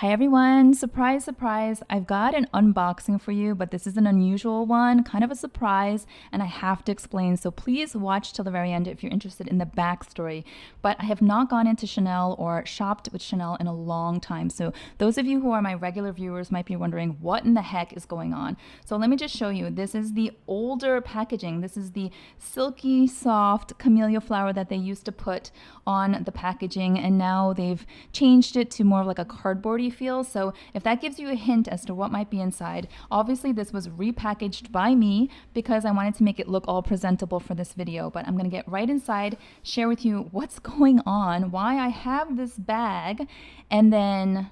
Hi everyone, surprise, surprise. I've got an unboxing for you, but this is an unusual one, kind of a surprise, and I have to explain. So please watch till the very end if you're interested in the backstory. But I have not gone into Chanel or shopped with Chanel in a long time. So those of you who are my regular viewers might be wondering what in the heck is going on. So let me just show you. This is the older packaging. This is the silky, soft camellia flower that they used to put on the packaging, and now they've changed it to more of like a cardboardy feel. So if that gives you a hint as to what might be inside, obviously this was repackaged by me because I wanted to make it look all presentable for this video. But I'm going to get right inside, share with you what's going on, why I have this bag, and then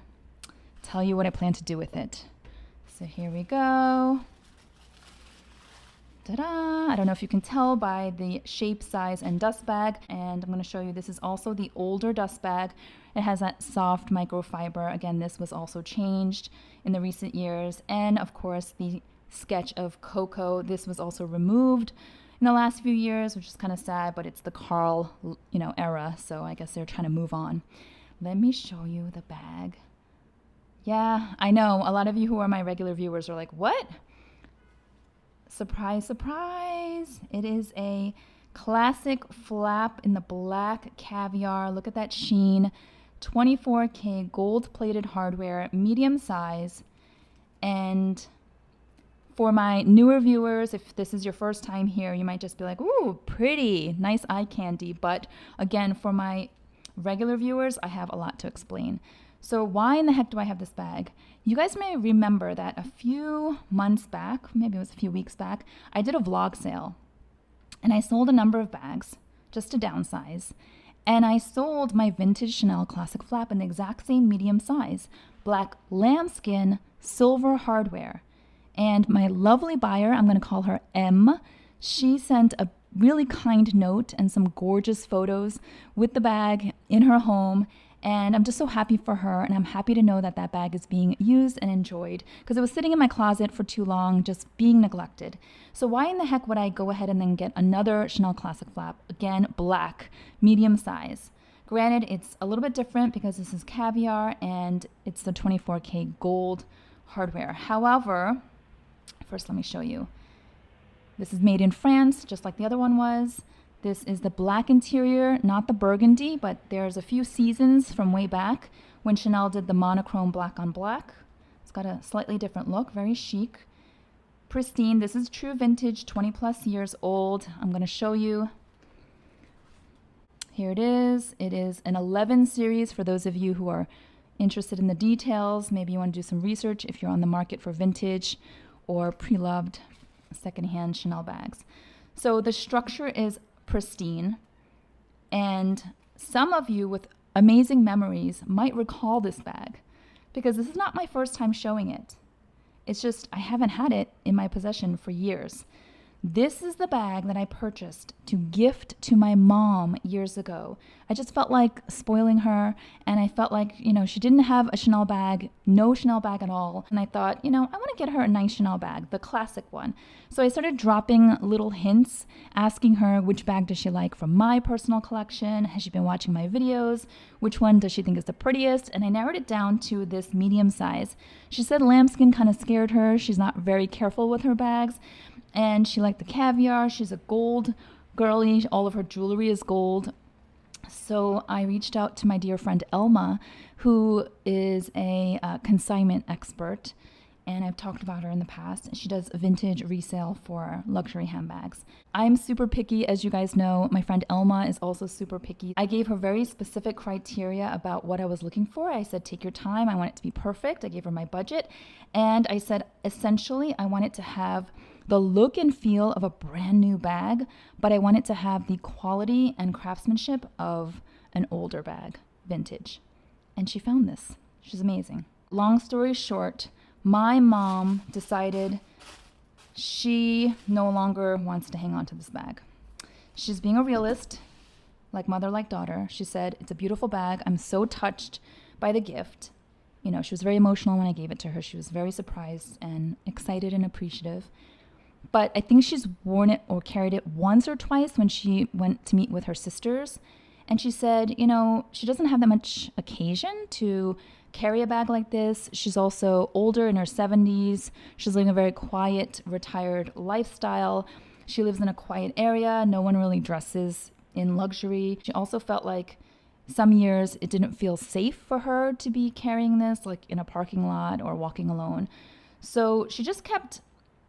tell you what I plan to do with it. So here we go. Ta-da! I don't know if you can tell by the shape, size, and dust bag. And I'm going to show you, this is also the older dust bag. It has that soft microfiber. Again, this was also changed in the recent years. And of course, the sketch of Coco. This was also removed in the last few years, which is kind of sad, but it's the Carl, era. So I guess they're trying to move on. Let me show you the bag. Yeah, I know. A lot of you who are my regular viewers are like, what? Surprise, surprise. It is a classic flap in the black caviar. Look at that sheen. 24K gold plated hardware, medium size. And for my newer viewers, if this is your first time here, you might just be like, ooh, pretty, nice eye candy. But again, for my regular viewers, I have a lot to explain. So why in the heck do I have this bag? You guys may remember that a few months back, maybe it was a few weeks back, I did a vlog sale and I sold a number of bags just to downsize. And I sold my vintage Chanel classic flap in the exact same medium size, black lambskin, silver hardware. And my lovely buyer, I'm going to call her M, she sent a really kind note and some gorgeous photos with the bag in her home. And I'm just so happy for her, and I'm happy to know that that bag is being used and enjoyed because it was sitting in my closet for too long, just being neglected. So why in the heck would I go ahead and then get another Chanel Classic Flap? Again, black, medium size. Granted, it's a little bit different because this is caviar and it's the 24K gold hardware. However, first let me show you. This is made in France, just like the other one was. This is the black interior, not the burgundy, but there's a few seasons from way back when Chanel did the monochrome black on black. It's got a slightly different look, very chic. Pristine. This is true vintage, 20 plus years old. I'm going to show you. Here it is. It is an 11 series for those of you who are interested in the details. Maybe you want to do some research if you're on the market for vintage or pre-loved secondhand Chanel bags. So the structure is pristine, and some of you with amazing memories might recall this bag because this is not my first time showing it. It's just I haven't had it in my possession for years. This is the bag that I purchased to gift to my mom years ago. I just felt like spoiling her, and I felt like, she didn't have a Chanel bag, no Chanel bag at all. And I thought, I want to get her a nice Chanel bag, the classic one. So I started dropping little hints, asking her which bag does she like from my personal collection? Has she been watching my videos? Which one does she think is the prettiest? And I narrowed it down to this medium size. She said lambskin kind of scared her. She's not very careful with her bags. And she liked the caviar. She's a gold girly. All of her jewelry is gold. So I reached out to my dear friend Elma, who is a consignment expert. And I've talked about her in the past. She does vintage resale for luxury handbags. I'm super picky, as you guys know. My friend Elma is also super picky. I gave her very specific criteria about what I was looking for. I said, take your time. I want it to be perfect. I gave her my budget. And I said, essentially, I want it to have the look and feel of a brand new bag, but I want it to have the quality and craftsmanship of an older bag, vintage. And she found this. She's amazing. Long story short, my mom decided she no longer wants to hang on to this bag. She's being a realist, like mother, like daughter. She said, it's a beautiful bag. I'm so touched by the gift. She was very emotional when I gave it to her. She was very surprised and excited and appreciative. But I think she's worn it or carried it once or twice when she went to meet with her sisters. And she said, you know, she doesn't have that much occasion to carry a bag like this. She's also older, in her 70s. She's living a very quiet, retired lifestyle. She lives in a quiet area. No one really dresses in luxury. She also felt like some years it didn't feel safe for her to be carrying this, like in a parking lot or walking alone. So she just kept,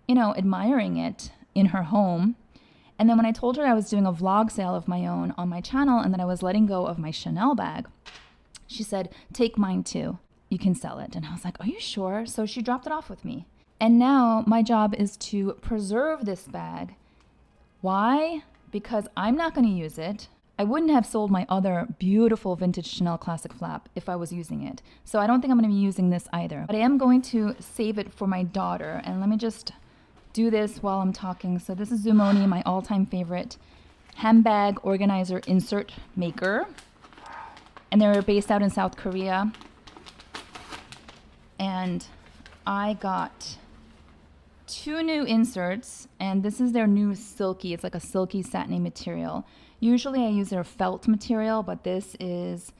you know, admiring it in her home. And then when I told her I was doing a vlog sale of my own on my channel and that I was letting go of my Chanel bag, she said, take mine too. You can sell it. And I was like, are you sure? So she dropped it off with me. And now my job is to preserve this bag. Why? Because I'm not going to use it. I wouldn't have sold my other beautiful vintage Chanel classic flap if I was using it. So I don't think I'm going to be using this either. But I am going to save it for my daughter. And let me just do this while I'm talking. So this is ZOOMONI, my all-time favorite handbag organizer insert maker. And they're based out in South Korea. And I got 2 new inserts, and this is their new silky. It's like a silky satiny material. Usually I use their felt material, but this is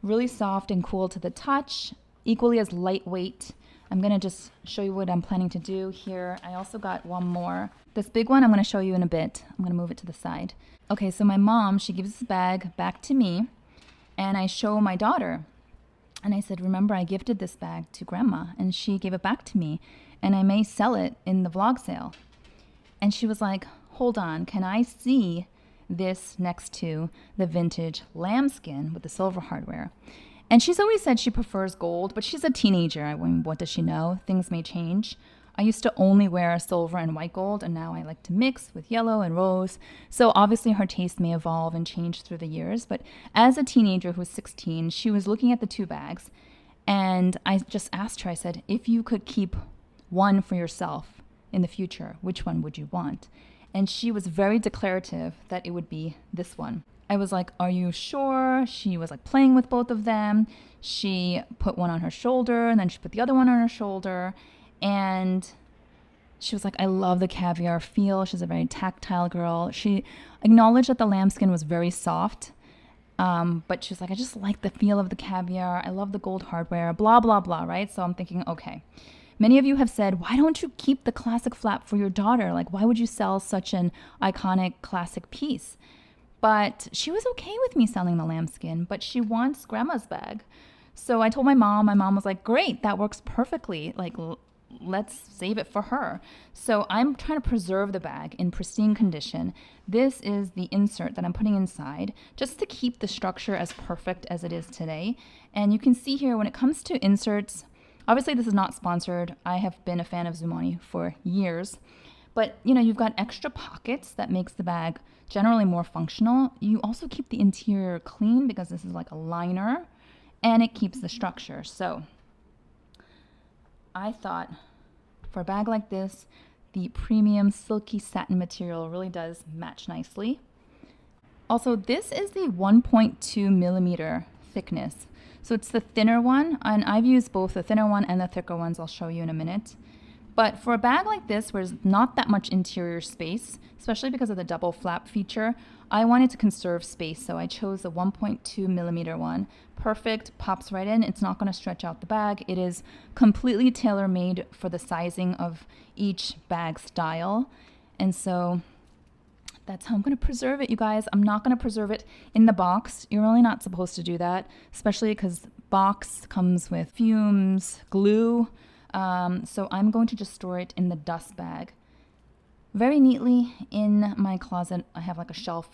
really soft and cool to the touch, equally as lightweight. I'm gonna just show you what I'm planning to do here. I also got one more. This big one I'm gonna show you in a bit. I'm gonna move it to the side. Okay, so my mom, she gives this bag back to me, and I show my daughter. And I said, remember, I gifted this bag to grandma, and she gave it back to me, and I may sell it in the vlog sale. And she was like, hold on, can I see this next to the vintage lambskin with the silver hardware? And she's always said she prefers gold, but she's a teenager. I mean, what does she know? Things may change. I used to only wear silver and white gold, and now I like to mix with yellow and rose. So obviously her taste may evolve and change through the years. But as a teenager who was 16, she was looking at the 2 bags, and I just asked her, I said, if you could keep one for yourself in the future, which one would you want? And she was very declarative that it would be this one. I was like, are you sure? She was like playing with both of them. She put one on her shoulder, and then she put the other one on her shoulder. And she was like, I love the caviar feel. She's a very tactile girl. She acknowledged that the lambskin was very soft. But she was like, I just like the feel of the caviar. I love the gold hardware, blah, blah, blah, right? So I'm thinking, okay. Many of you have said, why don't you keep the classic flap for your daughter? Like, why would you sell such an iconic classic piece? But she was okay with me selling the lambskin, but she wants grandma's bag. So I told my mom was like, great, that works perfectly. Like, let's save it for her. So I'm trying to preserve the bag in pristine condition. This is the insert that I'm putting inside just to keep the structure as perfect as it is today. And you can see here when it comes to inserts, obviously this is not sponsored. I have been a fan of ZOOMONI for years. But you know, you've got extra pockets that makes the bag generally more functional. You also keep the interior clean because this is like a liner, and it keeps the structure. So I thought for a bag like this, the premium silky satin material really does match nicely. Also, this is the 1.2 millimeter thickness. So it's the thinner one, and I've used both the thinner one and the thicker ones. I'll show you in a minute. But for a bag like this, where there's not that much interior space, especially because of the double flap feature, I wanted to conserve space, so I chose the 1.2 millimeter one. Perfect, pops right in. It's not going to stretch out the bag. It is completely tailor-made for the sizing of each bag style. And so that's how I'm going to preserve it, you guys. I'm not going to preserve it in the box. You're really not supposed to do that, especially because box comes with fumes, glue. So I'm going to just store it in the dust bag. Very neatly in my closet. I have like a shelf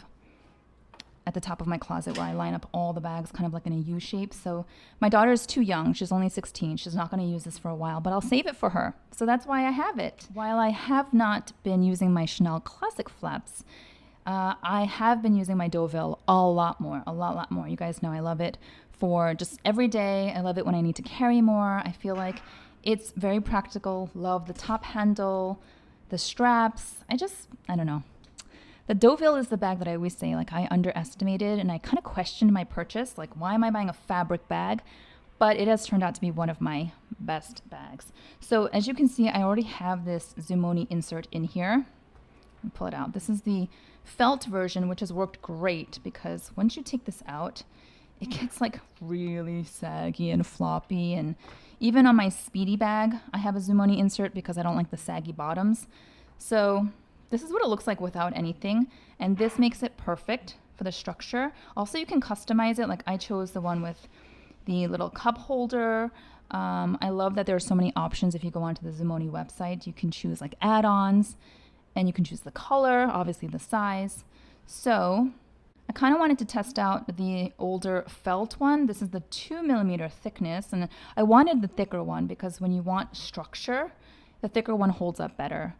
at the top of my closet where I line up all the bags kind of like in a U shape. So my daughter is too young. She's only 16. She's not going to use this for a while, but I'll save it for her. So that's why I have it. While I have not been using my Chanel classic flaps, I have been using my Deauville a lot more. You guys know I love it for just every day. I love it when I need to carry more. I feel like it's very practical. Love the top handle, the straps. I don't know. The Deauville is the bag that I always say, like, I underestimated, and I kind of questioned my purchase. Like, why am I buying a fabric bag? But it has turned out to be one of my best bags. So as you can see, I already have this ZOOMONI insert in here. Let me pull it out. This is the felt version, which has worked great because once you take this out, it gets like really saggy and floppy. And even on my Speedy bag, I have a ZOOMONI insert because I don't like the saggy bottoms. So this is what it looks like without anything. And this makes it perfect for the structure. Also, you can customize it. Like I chose the one with the little cup holder. I love that there are so many options. If you go onto the ZOOMONI website, you can choose like add-ons and you can choose the color, obviously the size. So I kind of wanted to test out the older felt one. This is the 2mm thickness, and I wanted the thicker one because when you want structure, the thicker one holds up better.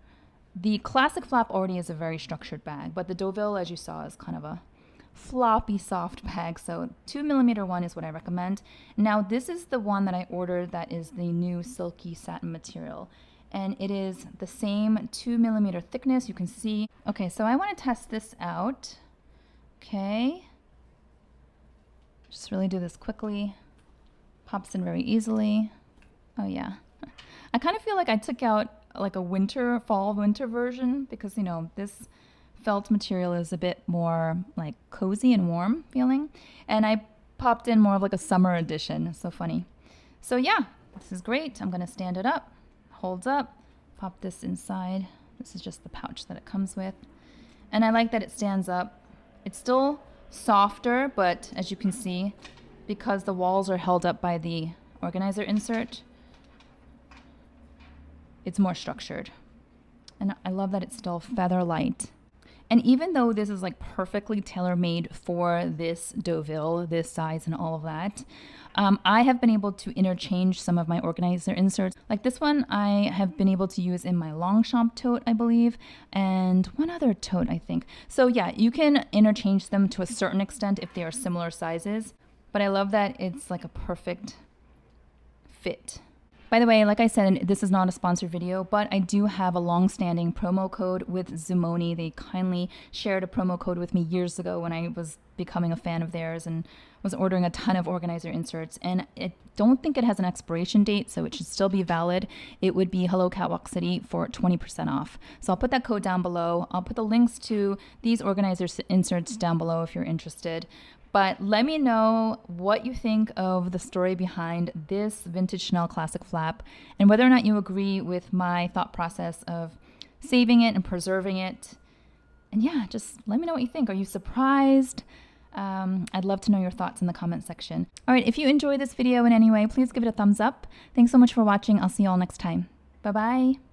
The classic flap already is a very structured bag, but the Deauville, as you saw, is kind of a floppy soft bag, so 2mm one is what I recommend. Now this is the one that I ordered that is the new silky satin material, and it is the same 2mm thickness. You can see. Okay, so I want to test this out. Okay, just really do this quickly. Pops in very easily. Oh yeah, I kind of feel like I took out like a fall winter version because, you know, this felt material is a bit more like cozy and warm feeling, and I popped in more of like a summer edition. So funny. So yeah, this is great. I'm gonna stand it up, holds up, pop this inside. This is just the pouch that it comes with, and I like that it stands up. It's still softer, but as you can see, because the walls are held up by the organizer insert, it's more structured. And I love that it's still feather light. And even though this is like perfectly tailor-made for this Deauville, this size and all of that, I have been able to interchange some of my organizer inserts. Like this one I have been able to use in my Longchamp tote, I believe, and one other tote, I think. So yeah, you can interchange them to a certain extent if they are similar sizes, but I love that it's like a perfect fit. By the way, like I said, this is not a sponsored video, but I do have a long-standing promo code with ZOOMONI. They kindly shared a promo code with me years ago when I was becoming a fan of theirs and was ordering a ton of organizer inserts. And I don't think it has an expiration date, so it should still be valid. It would be hellocatwalkcity for 20% off. So I'll put that code down below. I'll put the links to these organizer inserts down below if you're interested. But let me know what you think of the story behind this vintage Chanel classic flap and whether or not you agree with my thought process of saving it and preserving it. And yeah, just let me know what you think. Are you surprised? I'd love to know your thoughts in the comment section. All right, if you enjoyed this video in any way, please give it a thumbs up. Thanks so much for watching. I'll see you all next time. Bye-bye.